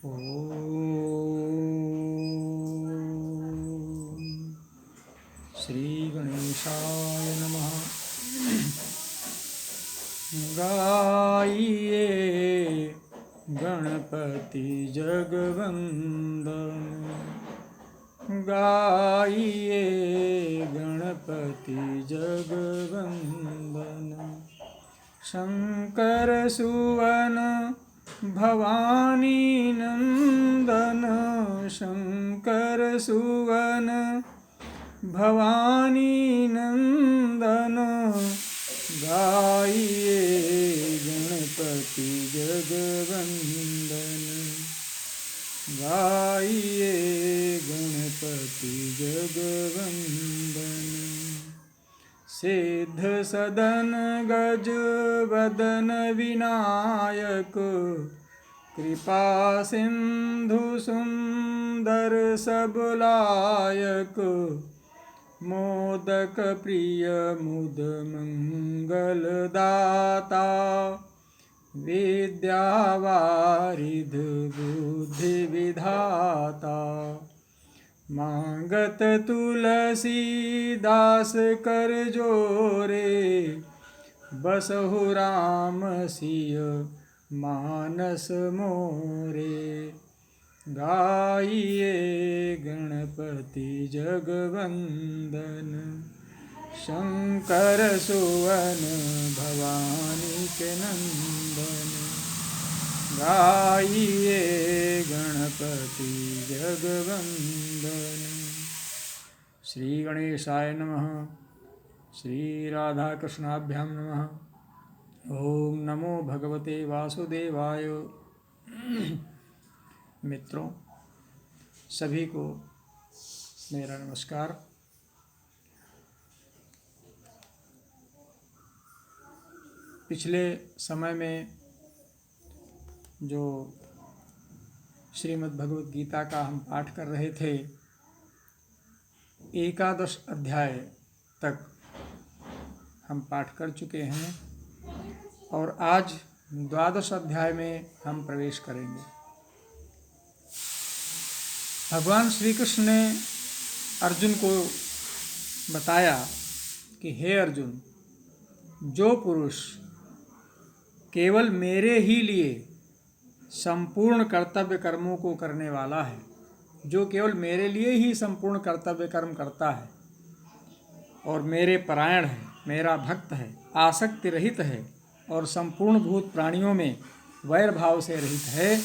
ओम श्री गणेशाय नमः। गाइए गणपति जगवंदन, गाइए गणपति जगवंदन। शंकर सुवन भवानी नंदन, शंकर सुवन भवानी नंदन। गाइए गणपति जगवंदन, गाइए गणपति जगवंदन। सिद्ध सदन गज वदन विनायक, कृपा सिंधु सुंदर सबलायक। मोदक प्रिय मुद मंगल दाता, विद्यावारिध बुद्धि विधाता। मांगत तुलसीदास कर जोरे, बसहु राम सिय मानस मोरे। गाइए गणपति जगवंदन, शंकर सुवन भवानी के नंदन। गाइए गणपति जगवंदन। श्री गणेशाय नमः। श्री राधा कृष्णाभ्याम नमः। ओम नमो भगवते वासुदेवाय। मित्रों, सभी को मेरा नमस्कार। पिछले समय में जो श्रीमद् भगवद गीता का हम पाठ कर रहे थे, 11 अध्याय तक हम पाठ कर चुके हैं और आज 12 अध्याय में हम प्रवेश करेंगे। भगवान श्री कृष्ण ने अर्जुन को बताया कि हे अर्जुन, जो पुरुष केवल मेरे ही लिए संपूर्ण कर्तव्य कर्मों को करने वाला है, जो केवल मेरे लिए ही संपूर्ण कर्तव्य कर्म करता है और मेरे परायण है, मेरा भक्त है, आसक्ति रहित है और संपूर्ण भूत प्राणियों में वैर भाव से रहित है,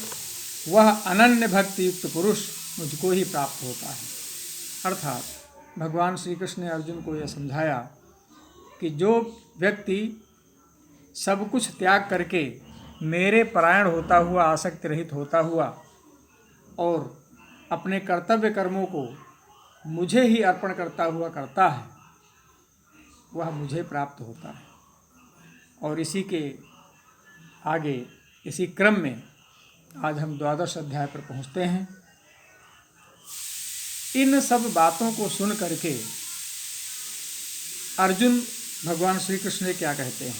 वह अनन्य भक्ति युक्त पुरुष मुझको ही प्राप्त होता है। अर्थात भगवान श्री कृष्ण ने अर्जुन को यह समझाया कि जो व्यक्ति सब कुछ त्याग करके मेरे परायण होता हुआ, आसक्ति रहित होता हुआ और अपने कर्तव्य कर्मों को मुझे ही अर्पण करता हुआ करता है, वह मुझे प्राप्त होता है। और इसी के आगे, इसी क्रम में आज हम 12 अध्याय पर पहुँचते हैं। इन सब बातों को सुन करके अर्जुन भगवान श्री कृष्ण ने क्या कहते हैं।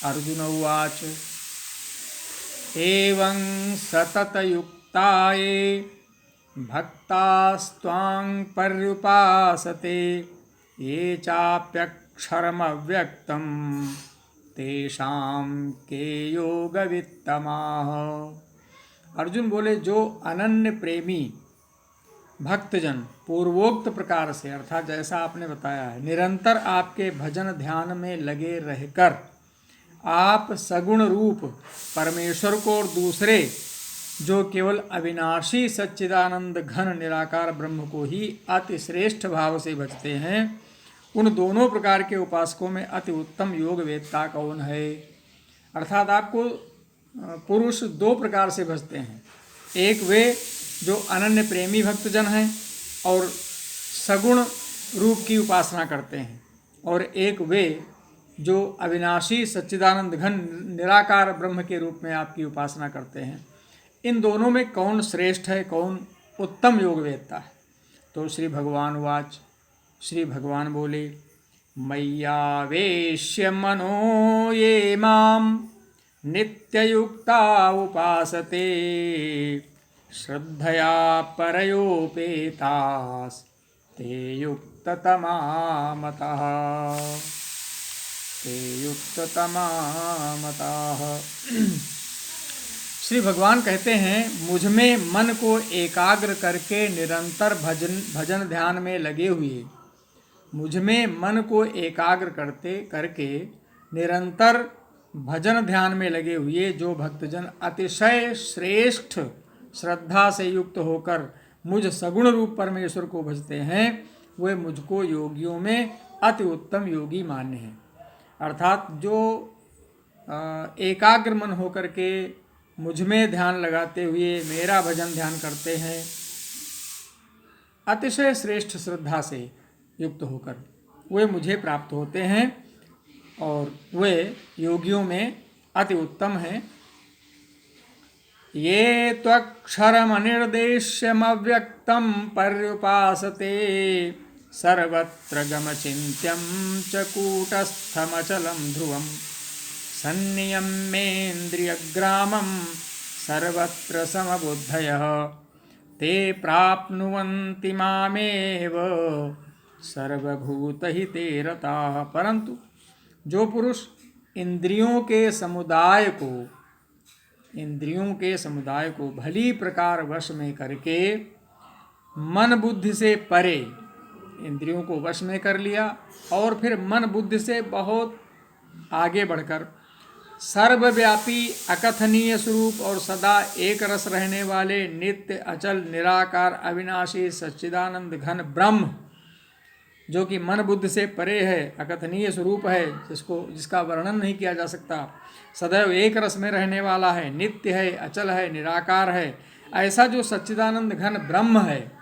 अर्जुन उवाच एवं सततयुक्ताये भक्तास्त्वां पर्युपासते, ये चाप्यक्षरमव्यक्तं तेषां के योगवित्तमाः। अर्जुन बोले, जो अनन्य प्रेमी भक्तजन पूर्वोक्त प्रकार से, अर्थात जैसा आपने बताया है, निरंतर आपके भजन ध्यान में लगे रहकर आप सगुण रूप परमेश्वर को और दूसरे जो केवल अविनाशी सच्चिदानंद घन निराकार ब्रह्म को ही अति श्रेष्ठ भाव से भजते हैं, उन दोनों प्रकार के उपासकों में अति उत्तम योग वेदता कौन है। अर्थात आपको पुरुष 2 प्रकार से भजते हैं। एक वे जो अनन्य प्रेमी भक्तजन हैं और सगुण रूप की उपासना करते हैं, और एक वे जो अविनाशी सच्चिदानंद घन निराकार ब्रह्म के रूप में आपकी उपासना करते हैं। इन दोनों में कौन श्रेष्ठ है, कौन उत्तम योग वेदता है। तो श्री भगवान वाच, श्री भगवान बोले, मय्यावेश्य मनो ये माम नित्ययुक्ता उपासते, श्रद्धया परयोपेतास्ते युक्ततमा मतः। ते युक्ततमा मतः। श्री भगवान कहते हैं, मुझ में मन को एकाग्र करके निरंतर भजन ध्यान में लगे हुए, मुझ में मन को एकाग्र करके निरंतर भजन ध्यान में लगे हुए जो भक्तजन अतिशय श्रेष्ठ श्रद्धा से युक्त होकर मुझ सगुण रूप परमेश्वर को भजते हैं, वे मुझको योगियों में अति उत्तम योगी मान्य हैं। अर्थात जो एकाग्र मन होकर के मुझ में ध्यान लगाते हुए मेरा भजन ध्यान करते हैं, अतिशय श्रेष्ठ श्रद्धा से युक्त होकर, वे मुझे प्राप्त होते हैं और वे योगियों में अति उत्तम हैं। ये त्वक्षरमनिर्देश्यमव्यक्तं पर्युपासते सर्वत्र गमचिन्त्यं च कूटस्थमचलं ध्रुवं सन्नियम्येन्द्रियग्रामं सर्वत्र समबुद्धयः ते प्राप्नुवन्ति मामेव सर्वभूतहिते रताः। परंतु जो पुरुष इंद्रियों के समुदाय को भली प्रकार वश में करके मन बुद्धि से परे, इंद्रियों को वश में कर लिया और फिर मन बुद्धि से बहुत आगे बढ़कर सर्वव्यापी अकथनीय स्वरूप और सदा एक रस रहने वाले नित्य अचल निराकार अविनाशी सच्चिदानंद घन ब्रह्म, जो कि मन बुद्धि से परे है, अकथनीय स्वरूप है, जिसका वर्णन नहीं किया जा सकता, सदैव एक रस में रहने वाला है, नित्य है, अचल है, निराकार है, ऐसा जो सच्चिदानंद घन ब्रह्म है,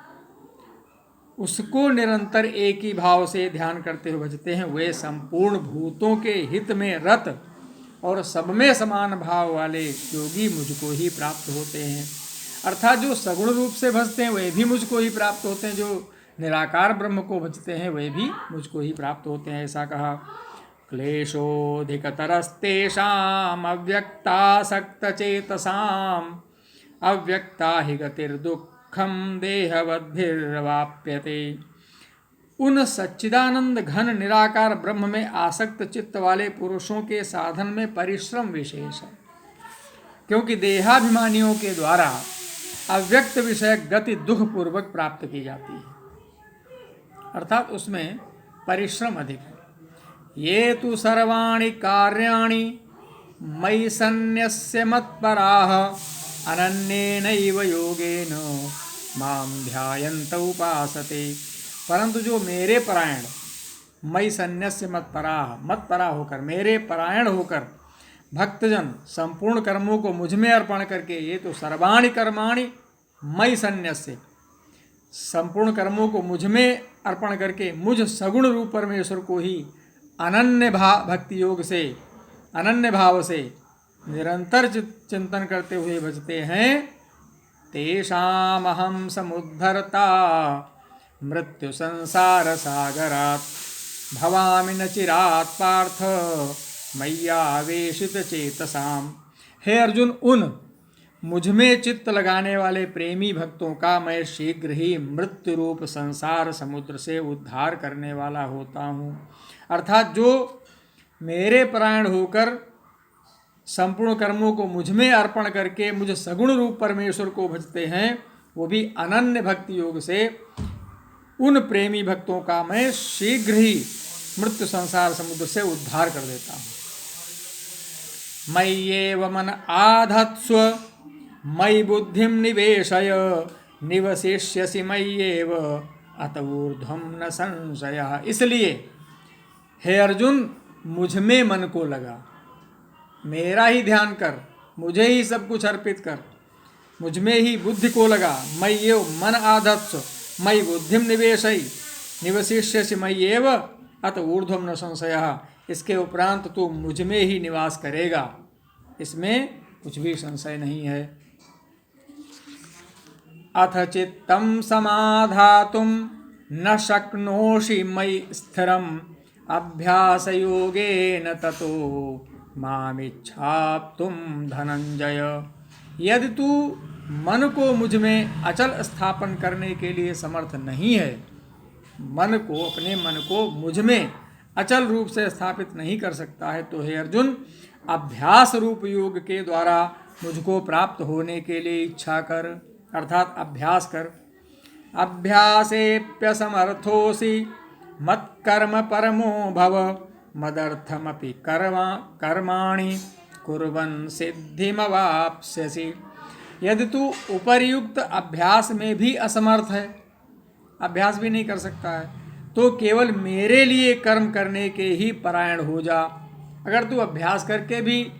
उसको निरंतर एक ही भाव से ध्यान करते हुए भजते हैं, वे संपूर्ण भूतों के हित में रत और सब में समान भाव वाले योगी मुझको ही प्राप्त होते हैं। अर्थात जो सगुण रूप से भजते हैं वे भी मुझको ही प्राप्त होते हैं, जो निराकार ब्रह्म को भजते हैं वे भी मुझको ही प्राप्त होते हैं। ऐसा कहा। क्लेशोऽधिकतरस्तेषाम् अव्यक्तासक्तचेतसाम् अव्यक्ता हि गतिर्दुःखं देहवद्भिर्वाप्यते। उन सच्चिदानंद घन निराकार ब्रह्म में आसक्त चित्त वाले पुरुषों के साधन में परिश्रम विशेष है, क्योंकि देहाभिमानियों के द्वारा अव्यक्त विषय गति दुख पूर्वक प्राप्त की जाती है, अर्थात उसमें परिश्रम अधिक है। ये तु सर्वाणि कार्याणि मयि सन्न्यस्य मत्पराः अनन्येनैव योगेन मां ध्यायन्त उपासते। परंतु जो मेरे परायण, मयि सन्न्यस्य मत्परा होकर, मेरे परायण होकर भक्तजन संपूर्ण कर्मों को मुझ में अर्पण करके, ये तो सर्वाणि कर्माणि मयि सन्न्यस्य, संपूर्ण कर्मों को मुझ में अर्पण करके मुझ सगुण रूप परमेश्वर को ही अनन्य भक्ति योग से, अनन्य भाव से निरंतर चिंतन करते हुए भजते हैं, तेषामहं समुद्धरता मृत्यु संसार सागरात् भवामि न चिरात् पार्थ मय्यावेशित चेतसाम। हे अर्जुन, उन मुझ में चित्त लगाने वाले प्रेमी भक्तों का मैं शीघ्र ही मृत्यु रूप संसार समुद्र से उद्धार करने वाला होता हूँ। अर्थात जो मेरे परायण होकर संपूर्ण कर्मों को मुझ में अर्पण करके मुझ सगुण रूप परमेश्वर को भजते हैं, वो भी अनन्य भक्ति योग से उन प्रेमी भक्तों का मैं शीघ्र ही मृत्यु संसार समुद्र से उद्धार कर देता हूँ। मय्येव मन आधत्स्व मयि बुद्धिं निवेशय निवसिष्यसि मय्येव अत ऊर्ध्वं न संशयः। इसलिए हे अर्जुन, मुझ में मन को लगा, मेरा ही ध्यान कर, मुझे ही सब कुछ अर्पित कर, मुझ में ही बुद्धि को लगा। मय्येव मन आधत्स्व मयि बुद्धिं निवेशय निवसिष्यसि मय्येव अत ऊर्ध्वं न संशयः। इसके उपरांत तू मुझ में ही निवास करेगा, इसमें कुछ भी संशय नहीं है। अथ चित्तं समाधातुं न शक्नोषि मयि स्थिरम् अभ्यासयोगेन ततो मामिच्छाप्तुं धनंजय। यदि तू मन को मुझ में अचल स्थापन करने के लिए समर्थ नहीं है, मन को, अपने मन को मुझ में अचल रूप से स्थापित नहीं कर सकता है, तो हे अर्जुन, अभ्यास रूप योग के द्वारा मुझको प्राप्त होने के लिए इच्छा कर, अर्थात अभ्यास कर। अभ्यासेप्यसमर्थोऽसि मत्कर्म परमो भव, मदर्थमपि कर्माणि कुर्वन् सिद्धिमवाप्स्यसि। यदि तू उपर्युक्त अभ्यास में भी असमर्थ है, अभ्यास भी नहीं कर सकता है, तो केवल मेरे लिए कर्म करने के ही परायण हो जा। अगर तू अभ्यास करके भी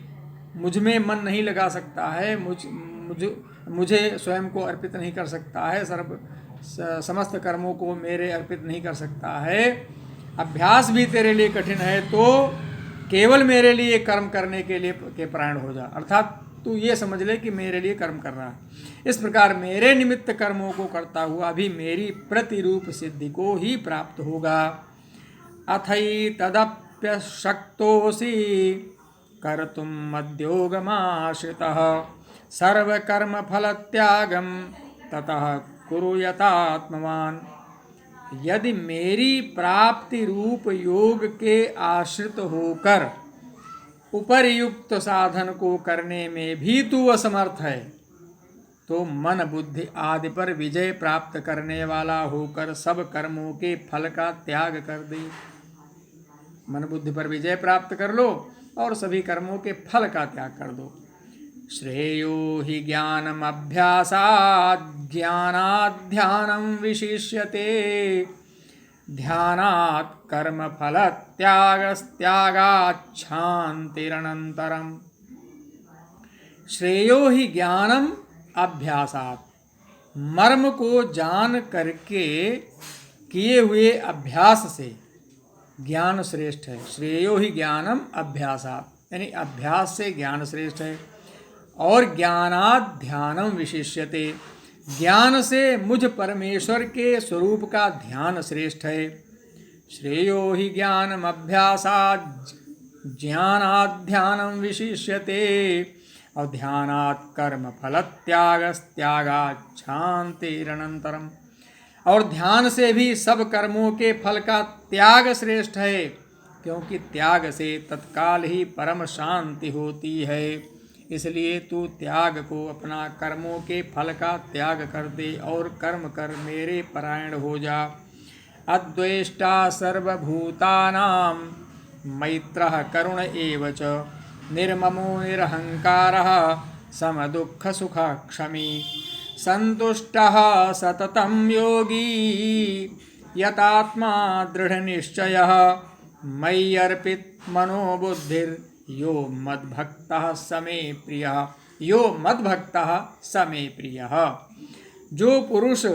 मुझ में मन नहीं लगा सकता है, मुझे स्वयं को अर्पित नहीं कर सकता है, समस्त कर्मों को मेरे अर्पित नहीं कर सकता है, अभ्यास भी तेरे लिए कठिन है, तो केवल मेरे लिए कर्म करने के लिए के परायण हो जा। अर्थात तू ये समझ ले कि मेरे लिए कर्म कर रहा है। इस प्रकार मेरे निमित्त कर्मों को करता हुआ भी मेरी प्रतिरूप सिद्धि को ही प्राप्त होगा। अथई तदप्यशक्तोऽसि कर्तुं मद्योगमाश्रितः, सर्वकर्मफलत्यागं ततः कुरु यथात्मवान्। यदि मेरी प्राप्ति रूप योग के आश्रित होकर उपर्युक्त साधन को करने में भी तू असमर्थ है, तो मन बुद्धि आदि पर विजय प्राप्त करने वाला होकर सब कर्मों के फल का त्याग कर दे। मन बुद्धि पर विजय प्राप्त कर लो और सभी कर्मों के फल का त्याग कर दो। श्रेयो हि ज्ञानम अभ्यासात् ज्ञानाध्यानं विशिष्यते, ध्यानात् कर्म फल त्यागात् शान्तिरनन्तरम्। श्रेयो ही ज्ञानम अभ्यासात्, मर्म को जान करके किए हुए अभ्यास से ज्ञान श्रेष्ठ है। श्रेयो ही ज्ञानम अभ्यासात्, यानी अभ्यास से ज्ञान श्रेष्ठ है। और ज्ञानात् ध्यानम विशिष्यते, ज्ञान से मुझ परमेश्वर के स्वरूप का ध्यान श्रेष्ठ है। श्रेयो ही ज्ञानम अभ्यासात् ज्ञानात् ध्यानम विशिष्यते, और ध्यानात् कर्म फल त्यागात् शान्तिरनन्तरम्। और ध्यान से भी सब कर्मों के फल का त्याग श्रेष्ठ है, क्योंकि त्याग से तत्काल ही परम शांति होती है। इसलिए तू त्याग को अपना कर्मों के फल का त्याग कर दे और कर्म कर मेरे परायण हो जा। अद्वेष्टा सर्वभूतानां मैत्रः करुण एव च, निर्ममो निरहंकारः समदुःखसुखः क्षमी, संतुष्टः सततं योगी यतात्मा दृढ़निश्चयः, मयि अर्पित मनोबुद्धिर्यो मद्भक्तः समे प्रियः। यो मद्भक्तः समे प्रियः। जो पुरुष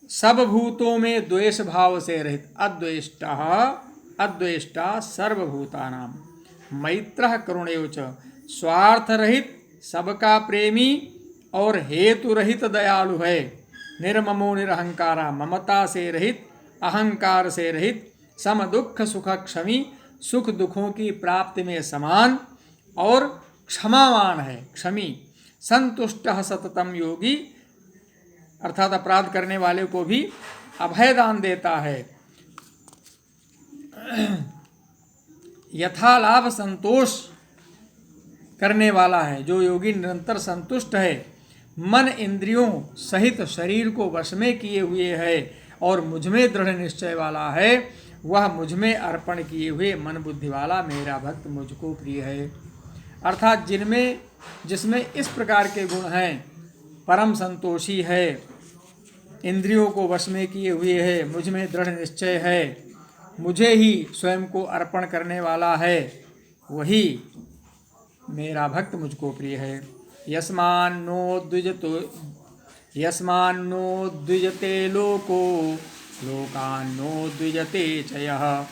सब भूतों में द्वेष भाव से रहित, अद्वेष्टा सर्वभूतानां, मैत्रः करुणेव च, स्वार्थ रहित, सबका प्रेमी और हेतु रहित दयालु है। निर्ममो निरहंकारा, ममता से रहित, अहंकार से रहित, सम दुख सुख क्षमी, सुख दुखों की प्राप्ति में समान और क्षमावान है, क्षमी। संतुष्टः सततम योगी, अर्थात अपराध करने वाले को भी अभय दान देता है। यथालाभ संतोष करने वाला है। जो योगी निरंतर संतुष्ट है, मन इंद्रियों सहित शरीर को वश में किए हुए है और मुझ में दृढ़ निश्चय वाला है, वह मुझ में अर्पण किए हुए मन बुद्धि वाला मेरा भक्त मुझको प्रिय है। अर्थात जिसमें इस प्रकार के गुण हैं, परम संतोषी है, इंद्रियों को वश में किए हुए है, मुझ में दृढ़ निश्चय है, मुझे ही स्वयं को अर्पण करने वाला है, वही मेरा भक्त मुझको प्रिय है। यस्मान्नो द्विजते लोको लोकान्नो द्विजते च यः,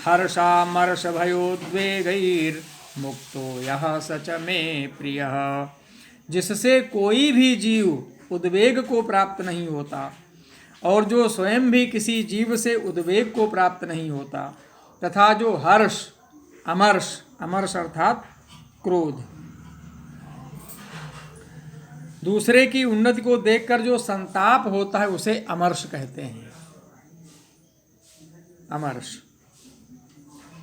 हर्षामर्षभयोद्वेगैर्मुक्तो यः स च मे प्रियः। जिससे कोई भी जीव उद्वेग को प्राप्त नहीं होता और जो स्वयं भी किसी जीव से उद्वेग को प्राप्त नहीं होता, तथा जो हर्ष अमर्ष अर्थात क्रोध दूसरे की उन्नति को देखकर जो संताप होता है उसे अमर्ष कहते हैं। अमर्ष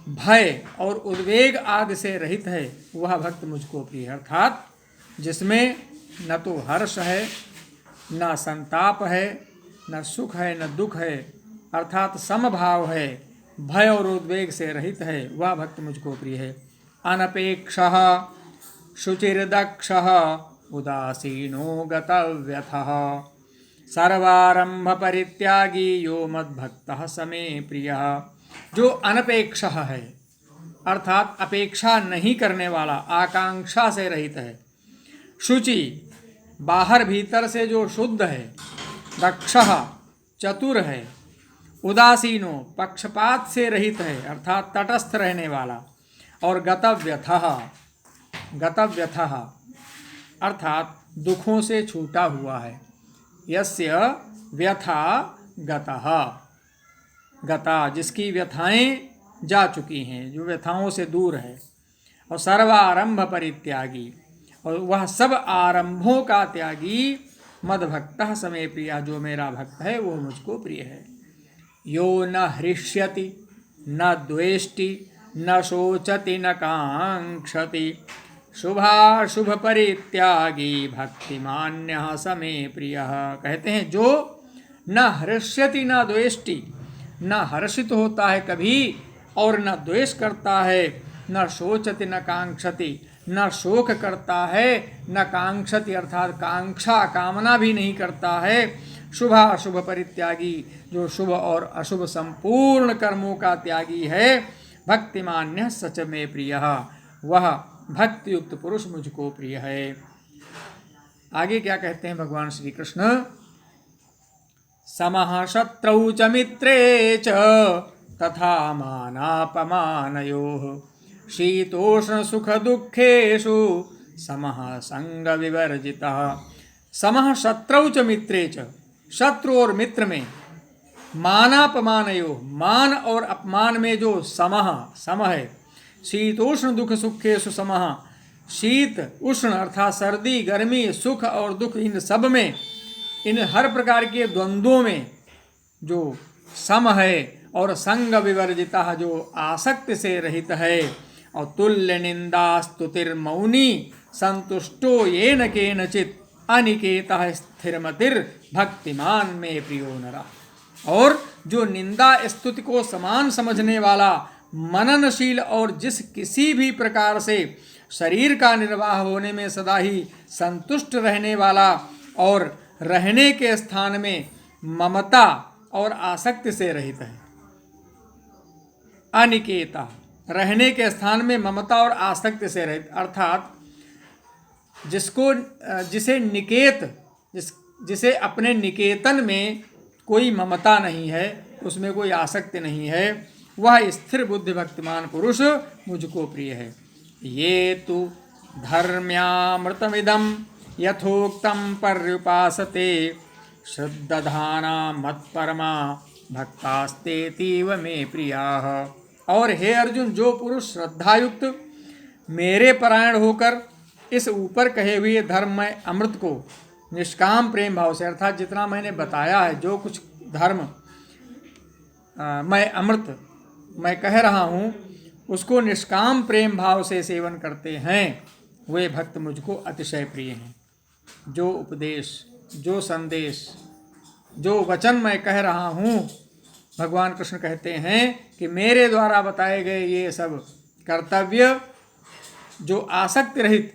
भय और उद्वेग आदि से रहित है, वह भक्त मुझको प्रिय है। अर्थात जिसमें न तो हर्ष है, न संताप है, न सुख है, न दुख है, अर्थात समभाव है, भय और उद्वेग से रहित है, वह भक्त मुझको प्रिय है। अनपेक्षः शुचिर्दक्षः उदासीनो गतव्यथः सर्वारंभ परित्यागी यो मद्भक्तः समे प्रियः। जो अनपेक्षः है, अर्थात अपेक्षा नहीं करने वाला, आकांक्षा से रहित है। शुचि बाहर भीतर से जो शुद्ध है। दक्षः चतुर है। उदासीनो पक्षपात से रहित है, अर्थात तटस्थ रहने वाला। और गतव्यथः, गतव्यथः अर्थात दुखों से छूटा हुआ है। यस्य व्यथा गतः, गता जिसकी व्यथाएं जा चुकी हैं, जो व्यथाओं से दूर है। और सर्वारंभ परित्यागी, और वह सब आरंभों का त्यागी। मद्भक्तः समे प्रिया, जो मेरा भक्त है वो मुझको प्रिय है। यो न हृष्यति न द्वेष्टि न शोचति न कांक्षति शुभाशुभ परित्यागी भक्तिमान्यः समे प्रियः। कहते हैं जो न हृष्यति न द्वेष्टि, न हर्षित होता है कभी और न द्वेष करता है, न शोचति न कांक्षति, न शोक करता है, न कांक्षति अर्थात कांक्षा कामना भी नहीं करता है। शुभाशुभ परित्यागी, जो शुभ और अशुभ संपूर्ण कर्मों का त्यागी है। भक्तिमान्य सच में प्रियः, वह भक्ति युक्त पुरुष मुझको प्रिय है। आगे क्या कहते हैं भगवान श्री कृष्ण? समः शत्रौ च मित्रे च तथा मानापमानयोः शीतोष्ण सुख दुःखेषु समः संग विवर्जितः। समः शत्रौ च मित्रे च, शत्रु और मित्र में, मानापमानयोः मान और अपमान में जो समः सम है। शीतोष्ण दुख सुखेषु समः, शीत उष्ण अर्थात सर्दी गर्मी सुख और दुख, इन सब में, इन हर प्रकार के द्वंद्वों में जो सम है। और संग विवर्जिता, जो आसक्ति से रहित है। और तुल्य निंदा स्तुतिर्मौनी संतुष्टो येन केनचित् अनिकेतः स्थिरमतिर् भक्तिमान में प्रियो नरा। और जो निंदा स्तुति को समान समझने वाला, मननशील और जिस किसी भी प्रकार से शरीर का निर्वाह होने में सदा ही संतुष्ट रहने वाला, और रहने के स्थान में ममता और आसक्ति से रहित है। अनिकेता रहने के स्थान में ममता और आसक्ति से रहित, अर्थात जिसको जिसे निकेत, जिसे अपने निकेतन में कोई ममता नहीं है, उसमें कोई आसक्ति नहीं है, वह स्थिर बुद्धि भक्तिमान पुरुष मुझको प्रिय है। ये तु धर्म्यामृतमिदं यथोक्तं पर्युपासते श्रद्धाना मत्परमा भक्तास्तेतीव मे प्रियाः। और हे अर्जुन, जो पुरुष श्रद्धायुक्त मेरे परायण होकर इस ऊपर कहे हुए धर्ममय अमृत को निष्काम प्रेम भाव से, अर्थात जितना मैंने बताया है, जो कुछ धर्म मैं अमृत मैं कह रहा हूँ, उसको निष्काम प्रेम भाव से सेवन करते हैं, वे भक्त मुझको अतिशय प्रिय हैं। जो उपदेश, जो संदेश, जो वचन मैं कह रहा हूँ, भगवान कृष्ण कहते हैं कि मेरे द्वारा बताए गए ये सब कर्तव्य जो आसक्ति रहित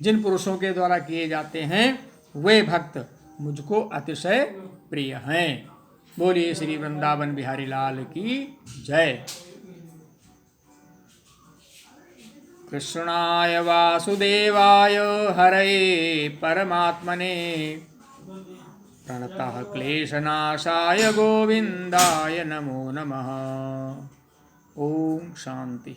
जिन पुरुषों के द्वारा किए जाते हैं, वे भक्त मुझको अतिशय प्रिय हैं। बोलिए श्री वृंदावन बिहारी लाल की जय। कृष्णाय वासुदेवाय हरये परमात्मने प्रणतः क्लेशनाशाय गोविंदाय नमो नमः। ओम शांति।